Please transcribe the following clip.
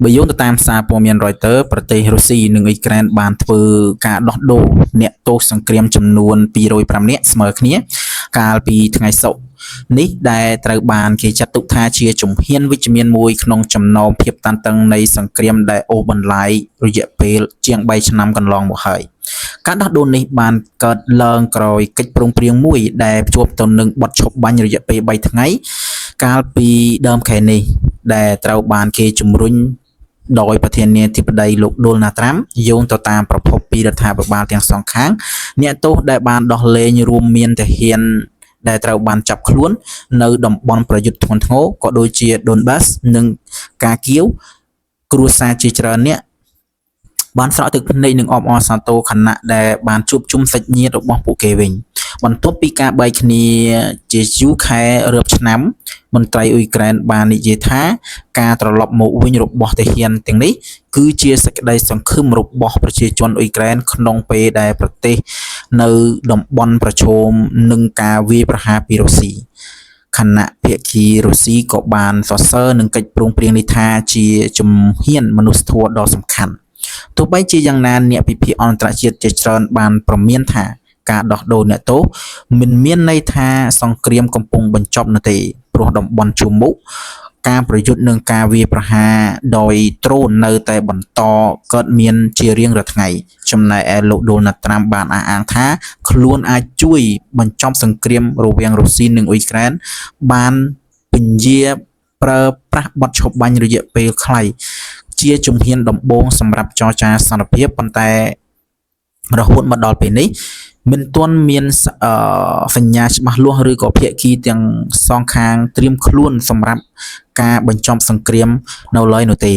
បើយោងទៅតាមសារព័ត៌មាន Reuters ប្រទេសរុស្ស៊ីនិងអ៊ុយក្រែនបានធ្វើការដោះដូរអ្នកទោសសង្គ្រាមចំនួន205នាក់ស្មើគ្នាកាលពីថ្ងៃសុក្រនេះដែលត្រូវបានគេចាត់ទុកថាជាជំហានវិជ្ជមានមួយក្នុងចំណោមភាពតានតឹងនៃសង្គ្រាមដែលអូសបន្លាយរយៈពេលជាង3ឆ្នាំកន្លងមកហើយការដោះដូរនេះបានកើតឡើងក្រោយកិច្ចព្រមព្រៀងមួយដែលភ្ជាប់ទៅនឹងបទឈប់បាញ់រយៈពេល3ថ្ងៃកាលពីដើមខែនេះដែលត្រូវបានគេជំរុញដោយប្រធានាធិបតីលោក Donald Trump យោងទៅតាមប្រភពពីរដ្ឋាភិបាលទាំងសងខាងអ្នកទោសដែលបានដោះលែងរួមមានទាហានដែលត្រូវបានចាប់ខ្លួននៅតំបន់ប្រយុទ្ធធ្ងន់ធ្ងរក៏ដូចជា Donbass និងការគៀវគ្រួសារជាច្រើនអ្នកបានស្រក់ទឹកភ្នែកនិងអបអរសាទរខណៈដែលបានជួបជុំសាច់ញាតិរបស់ពួកគេវិញបន្ទាប់ពីការបែកគ្នាជាយូរខែរាប់ឆ្នាំមន្ត្រីអ៊ុយក្រែនបាននិយាយថាការត្រឡប់មកវិញរបស់ទាហានទាំងនេះគឺជាសេចក្តីសង្ឃឹមរបស់ប្រជាជនអ៊ុយក្រែនក្នុងពេលដែលប្រទេសនៅតំបន់ប្រឈមនឹងការវាយប្រហារពីរុស្ស៊ីខណៈភាគីរុស្ស៊ីក៏បានសរសើរនឹងកិច្ចព្រមព្រៀងនេះថាជាជំហានមនុស្សធម៌ដ៏សំខាន់ទោះបីជាយ៉ាងណាអ្នកពិភាក្សាអន្តរជាតិជាច្រើនបានប្រមានថាការដោះដូរអ្នកទោសមិនមានន័យថាសង្គ្រាមកំពុងបញ្ចប់នោះទេព្រោះតំបន់ជួរមុខការប្រយុទ្ធនឹងការវាយប្រហារដោយដ្រូននៅតែបន្តកើតមានជារៀងរាល់ថ្ងៃចំណែកឯលោក Donald Trump បានអះអាងថាខ្លួនអាចជួយបញ្ចប់សង្គ្រាមរវាងរុស្ស៊ីនិងអ៊ុយក្រែនបានពញាប្រើប្រាស់បទឈប់បាញ់រយៈពេលខ្លីជាជំហានដំបូងសម្រាប់ចរចាសន្តិភាពប៉ុន្តែរហូតមកដល់ពេលនេះមិនទាន់មានសញ្ញាច្បាស់លាស់ឬក៏ភាគីទាំងសងខាងត្រៀមខ្លួនសម្រាប់ការបញ្ចប់សង្គ្រាមនៅឡើយនោះទេ